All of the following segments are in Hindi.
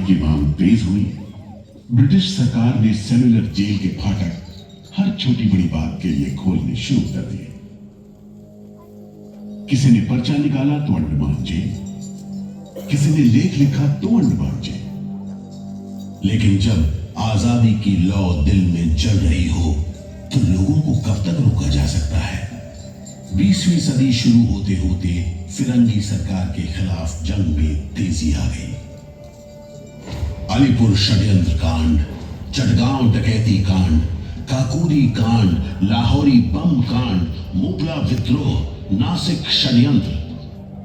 की मांग तेज हुई। ब्रिटिश सरकार ने सेलुलर जेल के फाटक हर छोटी बड़ी बात के लिए खोलने शुरू कर दिए। किसी ने पर्चा निकाला तो अंडमान जेल, किसी ने लेख लिखा तो अंडमान जेल। लेकिन जब आजादी की लौ दिल में जल रही हो तो लोगों को कब तक रोका जा सकता है? 20वीं सदी शुरू होते होते फिरंगी सरकार के खिलाफ जंग में तेजी आ गई। अलीपुर षड्यंत्र कांड, चटगांव डकैती कांड, काकोरी कांड, लाहौरी बम कांड, मोपला विद्रोह, नासिक षड्यंत्र,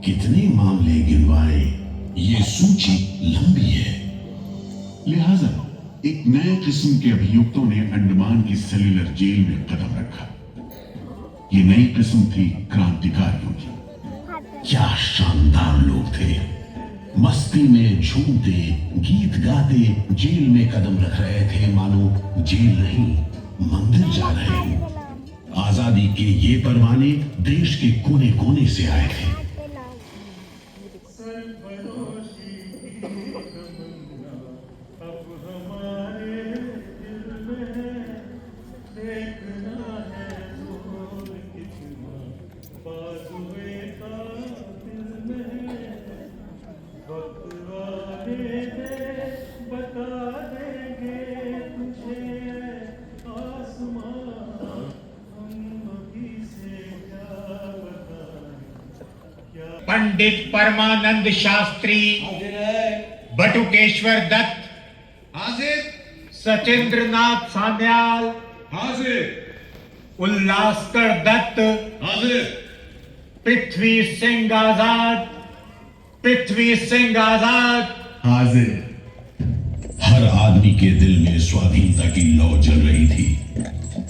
कितने मामले गिनवाए, ये सूची लंबी है। लिहाजा एक नए किस्म के अभियुक्तों ने अंडमान की सेल्युलर जेल में कदम रखा। ये नई किस्म थी क्रांतिकारियों की। क्या शानदार लोग थे! मस्ती में झूमते, गीत गाते जेल में कदम रख रहे थे, मानो जेल नहीं मंदिर जा रहे हो। आजादी के ये परवाने देश के कोने कोने से आए थे। पंडित परमानंद शास्त्री, बटुकेश्वर दत्त हाजिर, सचिंद्र नाथ सान्याल हाजिर, उल्लासकर दत्त हाजिर, पृथ्वी सिंह आजाद, पृथ्वी सिंह आजाद हाजिर। हर आदमी के दिल में स्वाधीनता की लौ जल रही थी।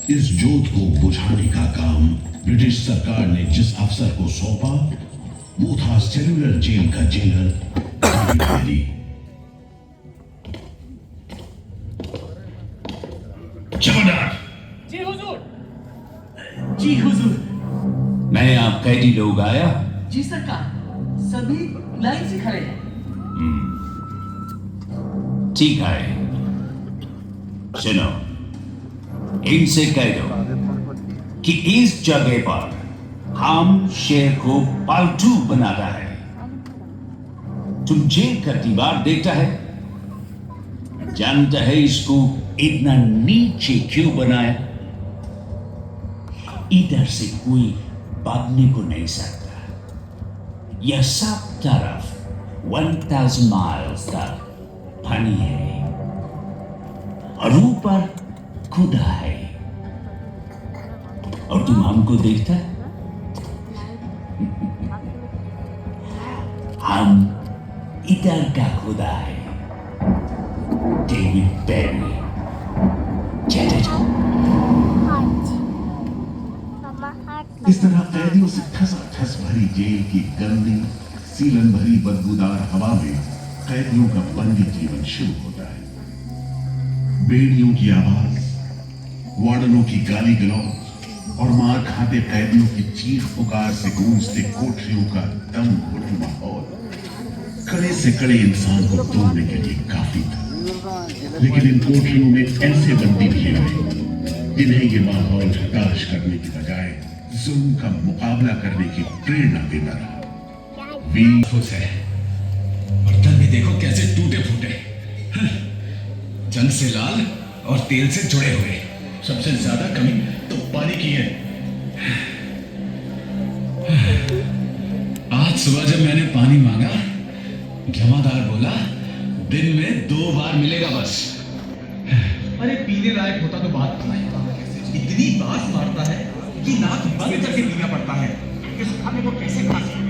इस जोत को बुझाने का काम ब्रिटिश सरकार ने जिस अफसर को सौंपा वो था सेल्युलर जेल का जेलर अली। जमादार। जी हुजूर। जी हुजूर। मैं आप कैदी लोग आया? जी सरकार, सभी लाइन से खड़े हैं। ठीक है, सुनो, इनसे कह दो कि इस जगह पर हम शेर को पालतू बनाता है। तुम जेल का दीवार देखता है, जानता है इसको इतना नीचे क्यों बनाया? इधर से कोई भागने को नहीं सकता। यह सब तरफ 1000 माइल्स तक पानी है और ऊपर खुदा है, और तुम हमको देखता है? हम इधर का खुदा है, डेविड बेरी। इस तरह कैदियों से ठस भरी जेल की गंदी सीलन भरी बदबूदार हवा में कैदियों का बंदी जीवन शुरू होता है। बेड़ियों की आवाज, वार्डनों की गाली गलौज और मार खाते कैदियों की चीख पुकार से गूंजते कोठरियों का दम घुटू माहौल कड़े से कड़े इंसान को तोड़ने के लिए काफी था। लेकिन इन कोठरियों में ऐसे बंदी भी आए जिन्हें ये माहौल हताश करने की बजाय जुल्म का मुकाबला करने की प्रेरणा देता रहा। वीर खुश है, बर्तन भी देखो कैसे टूटे फूटे, जंग से लाल और तेल से जुड़े हुए। सबसे ज्यादा कमी तो पानी की है। आज सुबह जब मैंने पानी मांगा, जमादार बोला दिन में 2 बार मिलेगा बस। अरे पीने लायक होता तो बात नहीं। इतनी बास मारता है कि नाक बंद करके पीना पड़ता है। इस खाने को कैसे खा सकते?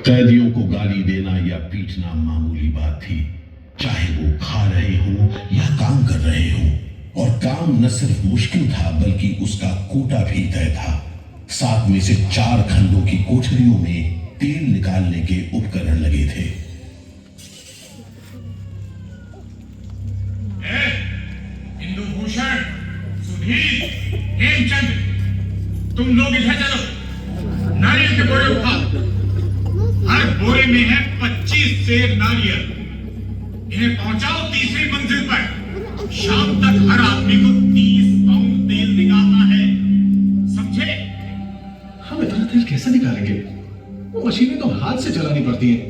कैदियों को गाली देना या पीटना मामूली बात थी, चाहे वो खा रहे हो या काम कर रहे हो। और काम न सिर्फ मुश्किल था बल्कि उसका कोटा भी तय था। 7 में से 4 खंडों की कोठरियों में तेल निकालने के उपकरण लगे थे। इंदु भूषण, सुधीर, हेमचंद, तुम लोग इधर चलो। नारियल के बोरे उठाओ। हर बोरे में है 25 सेब नारियल इन्हें पहुंचाओ तीसरी मंजिल पर। शाम तक हर आदमी को 30 पाउंड तेल निकालना है, समझे? हम इतना तेल कैसे निकालेंगे? वो मशीनें तो हाथ से चलानी पड़ती हैं।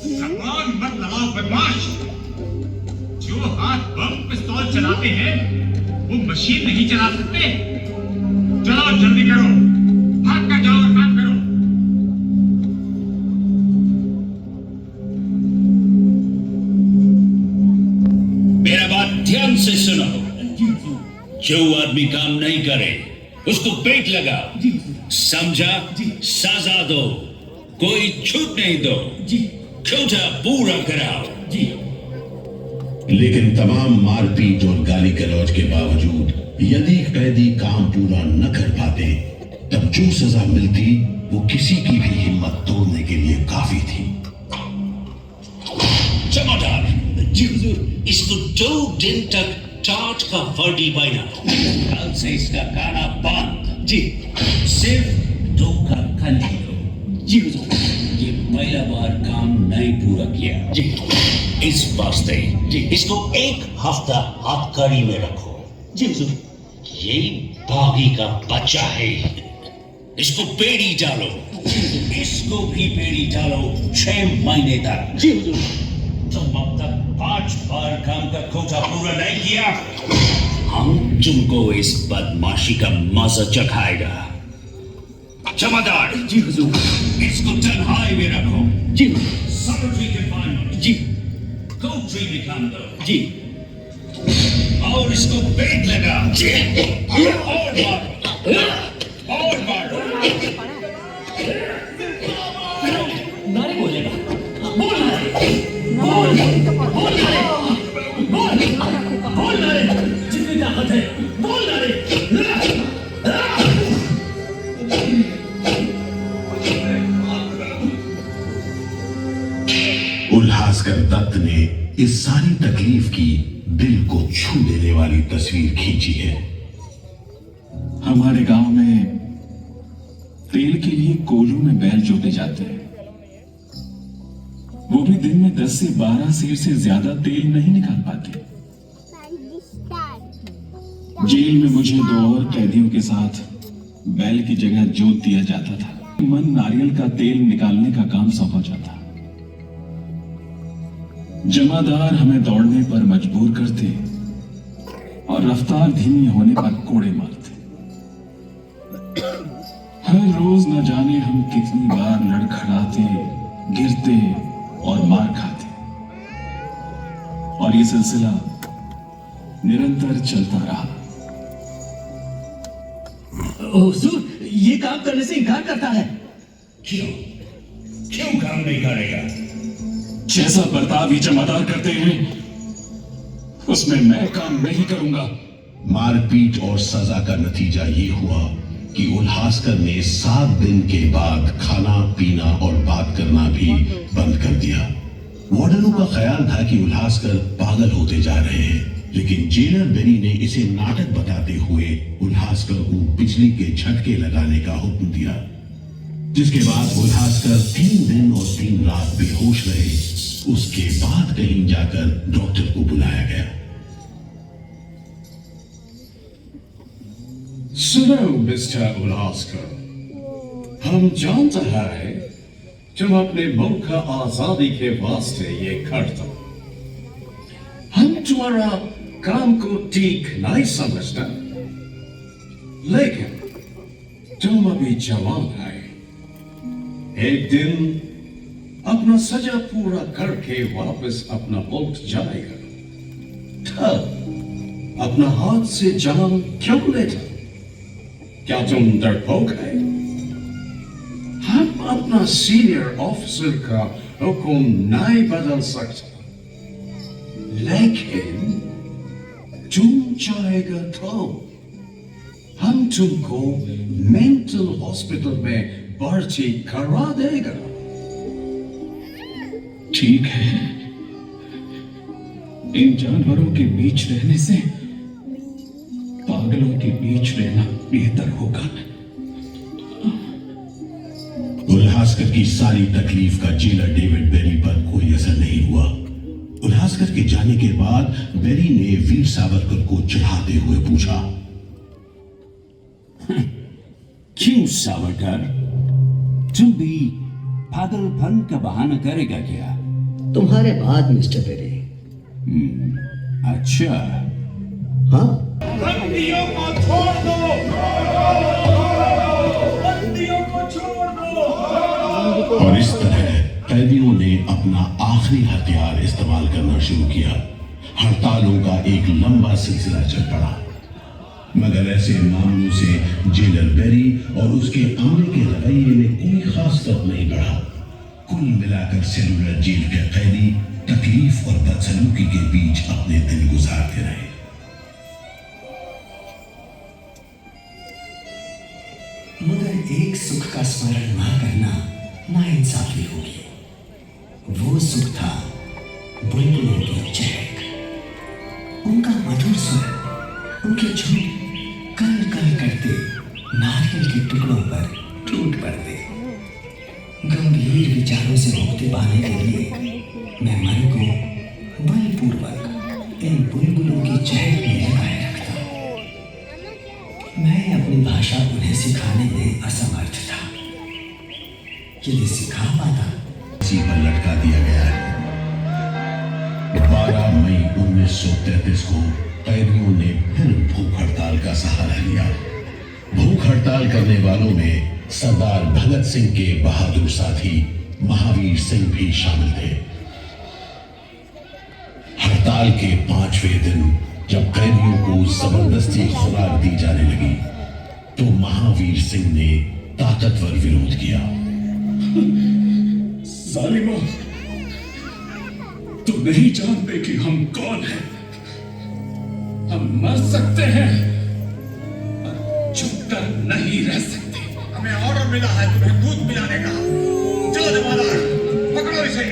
जबान मत लड़ाओ बदमाश। जो हाथ बम पिस्तौल चलाते हैं वो मशीन नहीं चला सकते। चलो जल्दी करो, भाग कर जाओ और काम करो। मेरा बात ध्यान से सुनो। जो आदमी काम नहीं करे उसको पेट लगाओ, समझा? सजा दो, कोई छूट नहीं दो, कोटा पूरा कराओ। लेकिन तमाम मारपीट और गाली गलौज के बावजूद यदि कैदी काम पूरा न कर पाते तब जो सजा मिलती वो किसी की भी हिम्मत तोड़ने के लिए काफी थी। जमादार जी हुजूर, इसको 2 दिन तक टाट का फर्दी बना। कल से इसका खाना बंद। जी, सिर्फ 2 का खाने दो। जी हुजूर, ये पहला बार काम नहीं पूरा किया जी, इस वास्ते जी इसको 1 हफ्ता हथकड़ी में रखो। जी हुजूर, ये बागी का बच्चा है, इसको बेड़ी डालो। इसको भी बेड़ी डालो 6 महीने तक। जी हुजूर। तुम अब तक 5 बार काम का कोटा पूरा नहीं किया, हम तुमको इस बदमाशी का मजा चखाएगा। जमादार जी हुजूर, इसको तन्हाई में रखो। जी सेक्रेटरी के पास जी कोठरी में काम दो। जी, और इसको पेट लगा। जी, और मारो, और मारो। नारे बोलेगा, बोल नारे, बोल बोल नारे, बोल नारे, जितनी ताकत है बोल नारे। उल्हासकर दत्त ने इस सारी तकलीफ की दिल को छू देने वाली तस्वीर खींची है। हमारे गांव में तेल के लिए कोल्हू में बैल जोते जाते हैं, वो भी दिन में 10 से 12 सेर से ज्यादा तेल नहीं निकाल पाते। जेल में मुझे 2 और कैदियों के साथ बैल की जगह जोत दिया जाता था। मन नारियल का तेल निकालने का काम सौंपा जाता। जमादार हमें दौड़ने पर मजबूर करते और रफ्तार धीमी होने पर कोड़े मारते। हर रोज न जाने हम कितनी बार लड़खड़ाते, गिरते और मार खाते, और ये सिलसिला निरंतर चलता रहा। हुजूर, ये काम करने से इनकार करता है। क्यों काम नहीं करेगा? जैसा बर्ताव ये जमादार करते हैं उसमें मैं काम नहीं करूंगा। मारपीट और सजा का नतीजा ये हुआ कि उल्हासकर ने 7 दिन के बाद खाना पीना और बात करना भी बंद कर दिया। वार्डनों का ख्याल था कि उल्हासकर पागल होते जा रहे हैं, लेकिन जेलर बेरी ने इसे नाटक बताते हुए उल्हासकर को बिजली के झटके लगाने का हुक्म दिया, जिसके बाद उल्हासकर 3 दिन और 3 रात बेहोश रहे। उसके बाद कहीं जाकर डॉक्टर को बुलाया गया। सुनो मिस्टर उल्हासकर, हम जानते हैं तुम अपने मुल्क का आजादी के वास्ते ये करते। हम तुम्हारा काम को ठीक नहीं समझते, लेकिन तुम अभी जवान है। एक दिन अपना सजा पूरा करके वापस अपना मुल्क जाएगा, तब अपना हाथ से जान क्यों लेता? क्या तुम डरपोक है? हम अपना सीनियर ऑफिसर का हुक्म नहीं बदल सकते, लेकिन तुम चाहेगा तो हम तुमको मेंटल हॉस्पिटल में भर्ती करा देगा। ठीक है, इन जानवरों के बीच रहने से पागलों के बीच रहना बेहतर होगा। उल्हासकर की सारी तकलीफ का जेलर डेविड बेरी पर कोई कोई असर नहीं हुआ। उल्हासकर के जाने के बाद बेरी ने वीर सावरकर को चिढ़ाते हुए पूछा, क्यों सावरकर, तुम भी पागलपन का बहाना करेगा क्या? तुम्हारे बाद मिस्टर बेरी। अच्छा। हाँ, बंदियों को छोड़ दो, बंदियों को छोड़ दो। और इस तरह कैदियों ने अपना आखिरी हथियार इस्तेमाल करना शुरू किया। हड़तालों का एक लंबा सिलसिला चल पड़ा, मगर ऐसे मामलों से जेलर बेरी और उसके अमले के रवैये में कोई खास फर्क नहीं पड़ा। कुल मिलाकर सेलुलर जेल के कैदी तकलीफ और बदसलूकी के बीच अपने दिन गुजारते रहे। मगर एक सुख का स्मरण ना करना नाइंसाफी होगी। वो सुख था बुलबुलों की चहक, उनका मधुर स्वर, उनके झुंड कल कल करते नारियल के टुकड़ों पर टूट पड़ते। गंभीर विचारों से मुक्ति पाने के लिए मैं मन को बलपूर्वक इन बुलबुलों की चहक में लगाए रखता। मैं अपनी भाषा उन्हें सिखाने में असमर्थ था। यदि सिखा पाता, इसी पर लटका दिया गया है। 12 मई 1933 को कैदियों ने फिर भूख हड़ताल का सहारा लिया। भूख हड़ताल करने वालों में सरदार भगत सिंह के बहादुर साथी महावीर सिंह भी शामिल थे। हड़ताल के 5वें दिन जब कैदियों को जबरदस्ती खुराक दी जाने लगी तो महावीर सिंह ने ताकतवर विरोध किया। जालिमों, तुम नहीं जानते कि हम कौन हैं। हम मर सकते हैं, पर छुपकर नहीं रह सकते। हमें ऑर्डर मिला है तुम्हें दूध पिलाने का। चलो जमादार, पकड़ो इसे।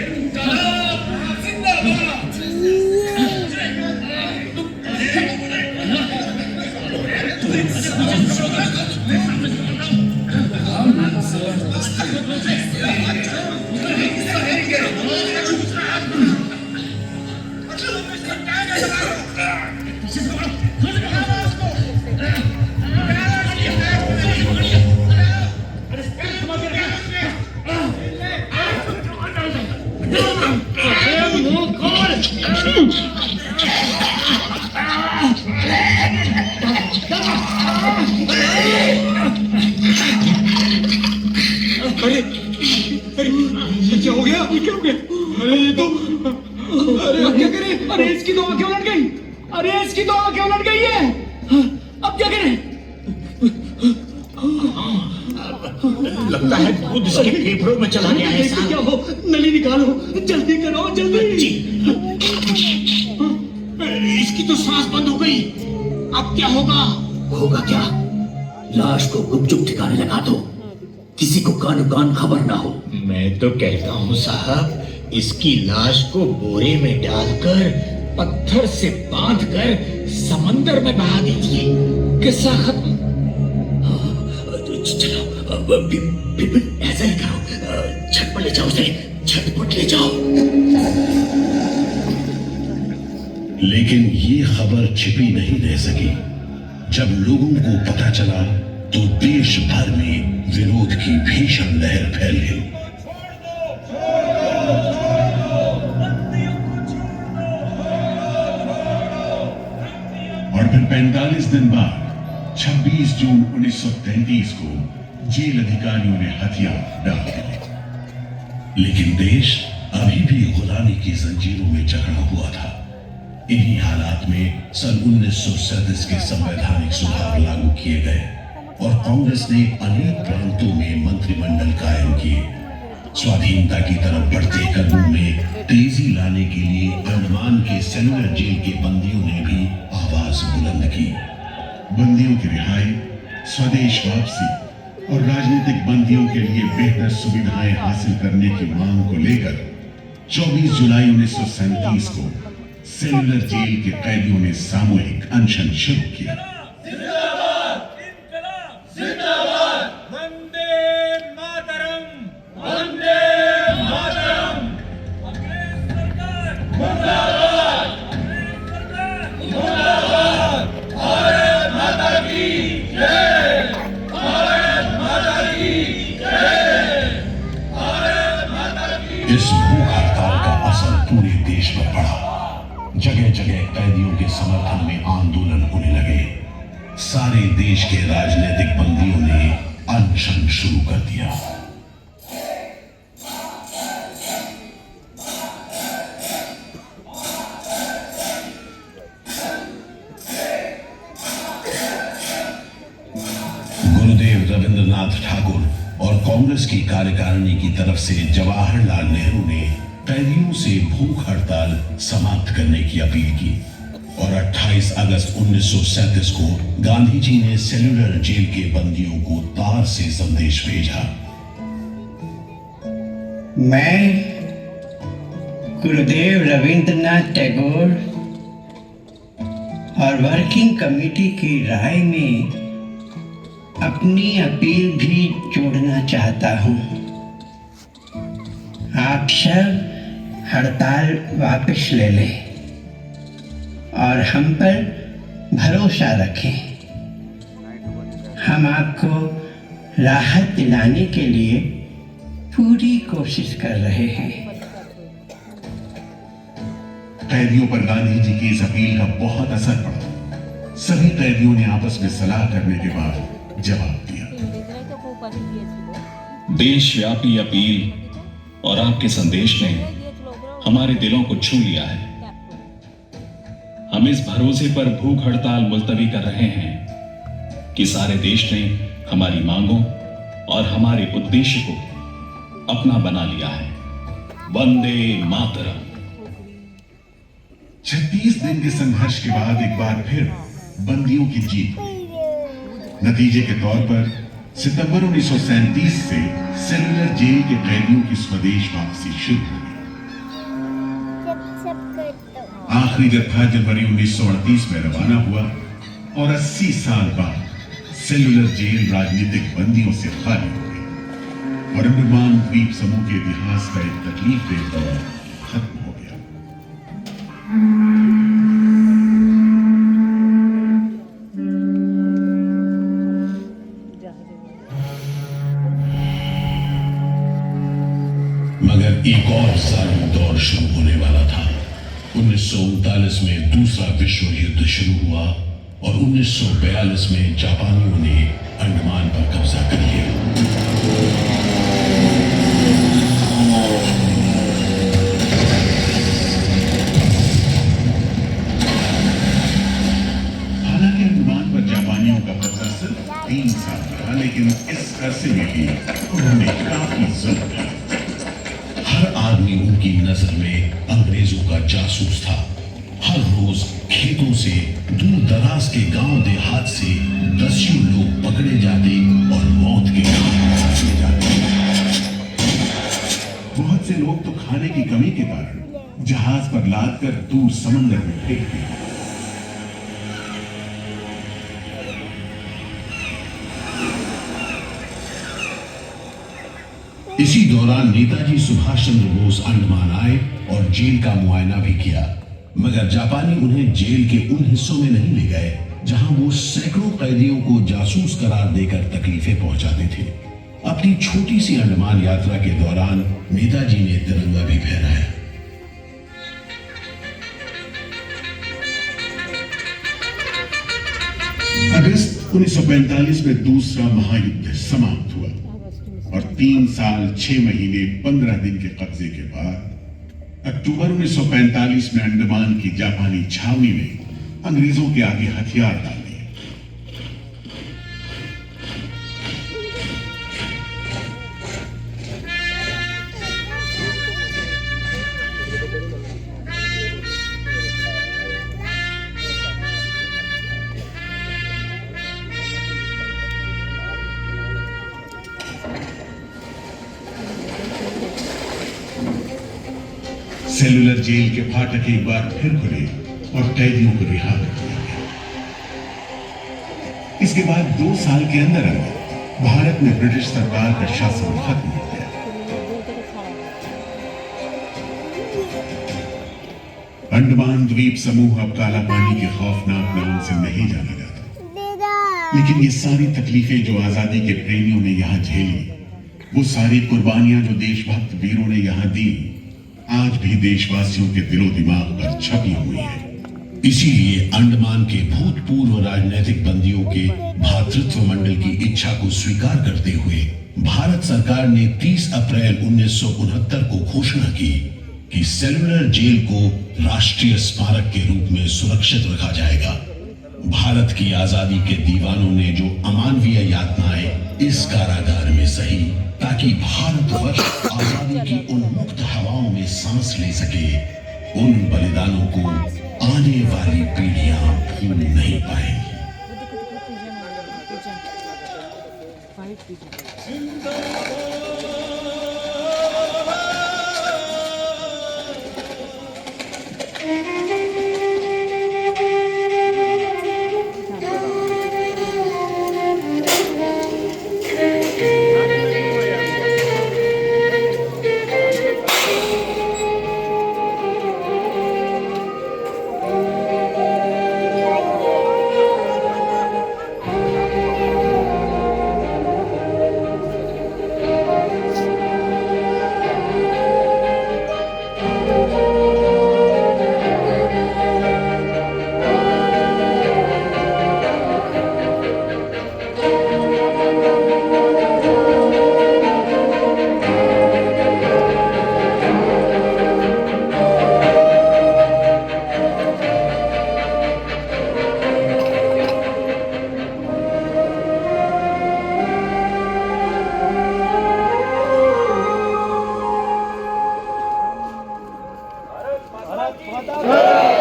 क्या हो गया? क्या हो गया? अरे ये तो, अरे अब क्या करें? अरे इसकी तो आंखें उलट गई। अरे इसकी तो आंखें उलट गई है। अब क्या करें? लगता है दूध इसके फेफड़ों में चला गया है। क्या हो? नली निकालो, जल्दी करो, जल्दी। इसकी तो सांस बंद हो गई। अब क्या होगा? होगा क्या? लाश को गुपचुप ठिकाने लगा दो, किसी को कानो कान खबर ना हो। मैं तो कहता हूँ साहब, इसकी लाश को बोरे में डालकर पत्थर से बांधकर समंदर में बहा दीजिए। किस्सा खत्म। चलो बिपिन, ऐसा ही करो। छत पर ले जाओ उसे, झटपट ले जाओ। लेकिन ये खबर छिपी नहीं रह सकी। जब लोगों को पता चला तो देश भर में विरोध की भीषण लहर फैल गई। और फिर 45 दिन बाद 26 जून 1933 को जेल अधिकारियों ने हथियार डाल दिए। लेकिन देश अभी भी गुलामी की जंजीरों में जकड़ा हुआ था। इन्हीं हालात में सन 1937 के संवैधानिक सुधार लागू किए गए और कांग्रेस ने अनेक प्रांतों में मंत्रिमंडल कायम किए। स्वाधीनता की तरफ बढ़ते कदमों में तेजी लाने के लिए अंडमान के सेलुलर जेल के बंदियों ने भी आवाज बुलंद की। बंदियों की रिहाई, स्वदेश वापसी और राजनीतिक बंदियों के लिए बेहतर सुविधाएं हासिल करने की मांग को लेकर 24 जुलाई 1937 को सेलुलर जेल के कैदियों ने सामूहिक अनशन शुरू किया। जगह जगह कैदियों के समर्थन में आंदोलन होने लगे। सारे देश के राजनीतिक बंदियों ने अनशन शुरू कर दिया। गुरुदेव रविंद्रनाथ ठाकुर और कांग्रेस की कार्यकारिणी की तरफ से जवाहरलाल नेहरू ने कैदियों से भूख हड़ताल समाप्त करने की अपील की और 28 अगस्त 1937 को गांधी जी ने सेल्यूलर जेल के बंदियों को तार से संदेश भेजा। मैं गुरुदेव रविंद्रनाथ टैगोर और वर्किंग कमेटी की राय में अपनी अपील भी जोड़ना चाहता हूं। आप सब हड़ताल वापस ले लें और हम पर भरोसा रखें। हम आपको राहत दिलाने के लिए पूरी कोशिश कर रहे हैं। कैदियों पर गांधी जी की इस अपील का बहुत असर पड़ा। सभी कैदियों ने आपस में सलाह करने के बाद जवाब दिया। देशव्यापी अपील और आपके संदेश ने हमारे दिलों को छू लिया है। हम इस भरोसे पर भूख हड़ताल मुलतवी कर रहे हैं कि सारे देश ने हमारी मांगों और हमारे उद्देश्य को अपना बना लिया है। वंदे मातरम। 36 दिन के संघर्ष के बाद एक बार फिर बंदियों की जीत हुई। नतीजे के तौर पर सितंबर 1937 से सेल्यूलर जेल के कैदियों की स्वदेश वापसी शुरू हुई। आखिरी जत्था जनवरी 1938 में रवाना हुआ और 80 साल बाद सेल्यूलर जेल राजनीतिक बंदियों से खाली हो गई और अंडमान द्वीप समूह के इतिहास का एक तकलीफदेह दौर खत्म हो गया। मगर एक और जालिम दौर शुरू होने वाला था। 1939 में दूसरा विश्व युद्ध शुरू हुआ और 1942 में जापानियों ने अंडमान पर कब्जा कर लिया। हालांकि अंडमान पर जापानियों का कब्जा सिर्फ 3 साल रहा, लेकिन इस अरसे में भी उन्होंने काफी जुल्म किया। हर आदमी उनकी नजर में अंग्रेजों का जासूस था। हर रोज खेतों से, दूर दराज के गांव देहात से दसियों लोग पकड़े जाते और मौत के घाट उतारे जाते। बहुत से लोग तो खाने की कमी के कारण जहाज पर लादकर दूर समंदर में फेंक दिए। इसी दौरान नेताजी सुभाष चंद्र बोस अंडमान आए और जेल का मुआयना भी किया, मगर जापानी उन्हें जेल के उन हिस्सों में नहीं ले गए जहां वो सैकड़ों कैदियों को जासूस करार देकर तकलीफें पहुंचाते थे। अपनी छोटी सी अंडमान यात्रा के दौरान नेताजी ने तिरंगा भी फहराया। अगस्त 1945 में दूसरा महायुद्ध समाप्त हुआ और 3 साल 6 महीने 15 दिन के कब्जे के बाद अक्टूबर 1945 में अंडमान की जापानी छावनी में अंग्रेजों के आगे हथियार डाल दिए। सेल्यूलर जेल के फाटक एक बार फिर खुले और कैदियों को रिहा कर दिया गया। इसके बाद 2 साल के अंदर भारत में ब्रिटिश सरकार का शासन खत्म हो गया। अंडमान द्वीप समूह अब काला पानी के खौफनाक नाम से नहीं जाना जाता, लेकिन ये सारी तकलीफें जो आजादी के प्रेमियों ने यहां झेली, वो सारी कुर्बानियां जो देशभक्त वीरों ने यहां दी, आज भी देशवासियों के दिलो दिमाग पर छपी हुई है। इसीलिए अंडमान के भूतपूर्व राजनीतिक बंदियों के भातृत्व मंडल की इच्छा को स्वीकार करते हुए भारत सरकार ने 30 अप्रैल 1969 को घोषणा की कि सेलुलर जेल को राष्ट्रीय स्मारक के रूप में सुरक्षित रखा जाएगा। भारत की आजादी के दीवानों ने जो अमानवीय यातनाएं इस कारागार में सही, ताकि भारतवर्ष आजादी की उन मुक्त हवाओं में सांस ले सके, उन बलिदानों को आने वाली पीढ़ियां भूल नहीं पाएंगी।